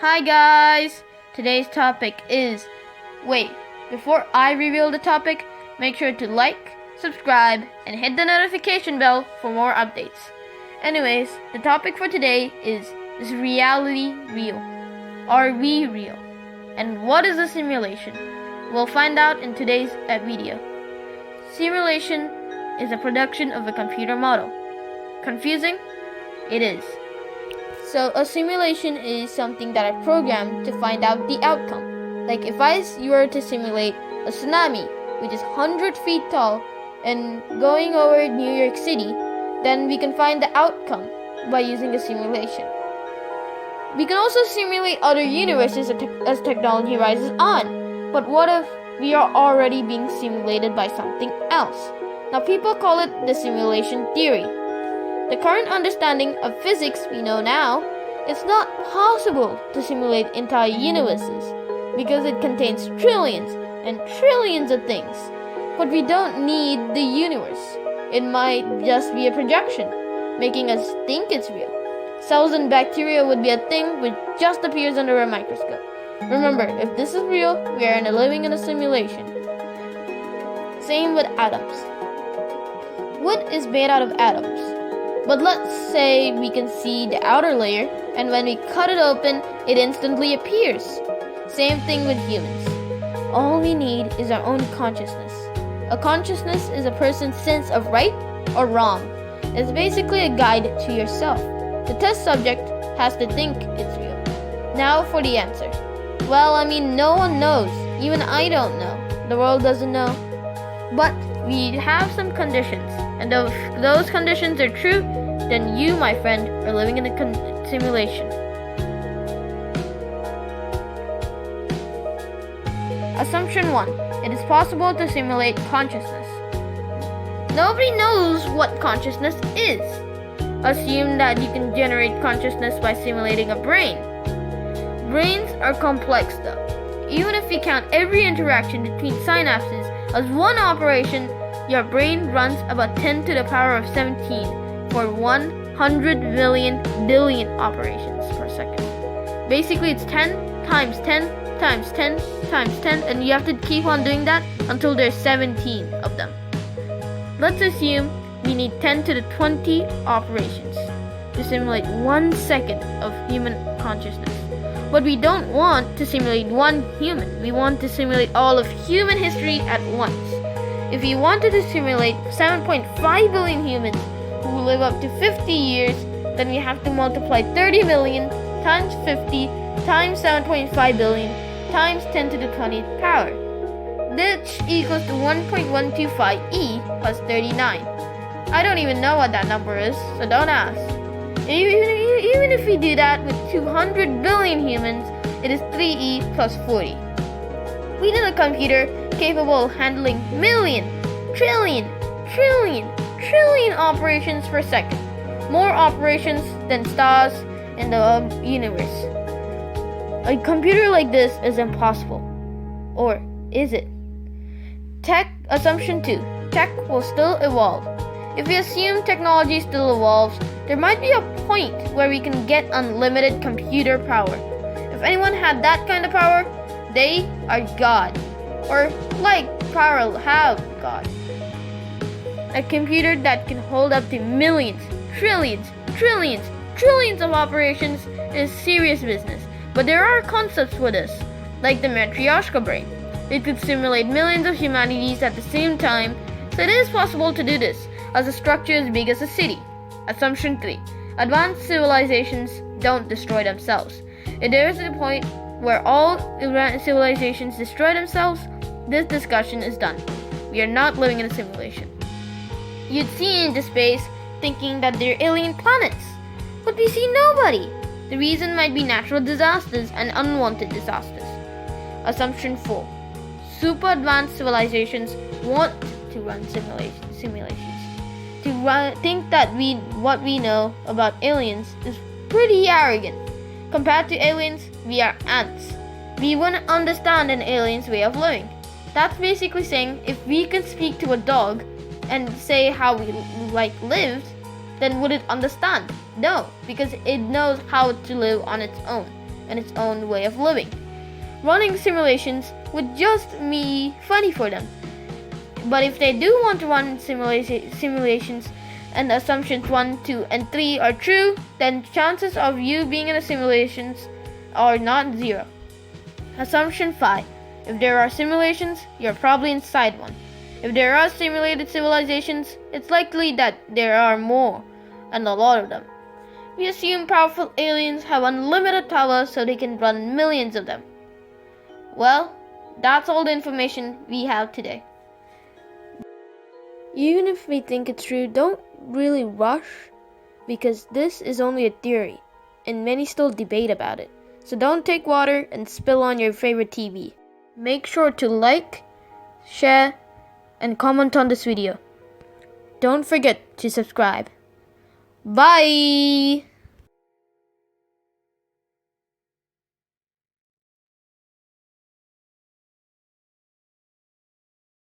Hi guys! Today's topic is... before I reveal the topic, make sure to like, subscribe, and hit the notification bell for more updates. Anyways, the topic for today is reality real? Are we real? And what is a simulation? We'll find out in today's video. Simulation is a production of a computer model. Confusing? It is. So a simulation is something that I programmed to find out the outcome. Like if you were to simulate a tsunami, which is 100 feet tall and going over New York City, then we can find the outcome by using a simulation. We can also simulate other universes as technology rises on. But what if we are already being simulated by something else? Now people call it the simulation theory. The current understanding of physics we know now, it's not possible to simulate entire universes because it contains trillions and trillions of things. But we don't need the universe. It might just be a projection, making us think it's real. Cells and bacteria would be a thing which just appears under a microscope. Remember, if this is real, we are living in a simulation. Same with atoms. Wood is made out of atoms. But let's say we can see the outer layer, and when we cut it open, it instantly appears. Same thing with humans. All we need is our own consciousness. A consciousness is a person's sense of right or wrong. It's basically a guide to yourself. The test subject has to think it's real. Now for the answer. No one knows. Even I don't know. The world doesn't know. But we have some conditions. And if those conditions are true, then you, my friend, are living in a simulation. Assumption 1. It is possible to simulate consciousness. Nobody knows what consciousness is. Assume that you can generate consciousness by simulating a brain. Brains are complex though. Even if you count every interaction between synapses as one operation, your brain runs about 10 to the power of 17 for 100 million billion operations per second. Basically, it's 10 times 10 times 10 times 10, and you have to keep on doing that until there's 17 of them. Let's assume we need 10 to the 20 operations to simulate 1 second of human consciousness. But we don't want to simulate one human. We want to simulate all of human history at once. If you wanted to simulate 7.5 billion humans who live up to 50 years, then we have to multiply 30 million times 50 times 7.5 billion times 10 to the 20th power. Which equals to 1.125 e plus 39. I don't even know what that number is, so don't ask. Even if we do that with 200 billion humans, it is 3e plus 40. We need a computer capable of handling million, trillion operations per second. More operations than stars in the universe. A computer like this is impossible. Or is it? Assumption 2. Tech will still evolve. If we assume technology still evolves, there might be a point where we can get unlimited computer power. If anyone had that kind of power, they are God. Or like power have God. A computer that can hold up to millions, trillions of operations is serious business. But there are concepts for this, like the Matryoshka brain. It could simulate millions of humanities at the same time, so it is possible to do this, as a structure as big as a city. Assumption 3. Advanced civilizations don't destroy themselves. If there is a point where all civilizations destroy themselves, this discussion is done. We are not living in a simulation. You'd see into space thinking that they're alien planets, but we see nobody. The reason might be natural disasters and unwanted disasters. Assumption 4. Super advanced civilizations want to run simulations. To think that what we know about aliens is pretty arrogant. Compared to aliens, we are ants. We wouldn't understand an alien's way of living. That's basically saying if we can speak to a dog and say how we lived, then would it understand? No, because it knows how to live on its own. and its own way of living. Running simulations would just be funny for them. But if they do want to run simulations and assumptions 1, 2, and 3 are true, then chances of you being in a simulations are not zero. Assumption 5. If there are simulations, you're probably inside one. If there are simulated civilizations, it's likely that there are more, and a lot of them. We assume powerful aliens have unlimited power so they can run millions of them. Well, that's all the information we have today. Even if we think it's true, don't really rush, because this is only a theory, and many still debate about it. So don't take water and spill on your favorite TV. Make sure to like, share, and comment on this video. Don't forget to subscribe. Bye!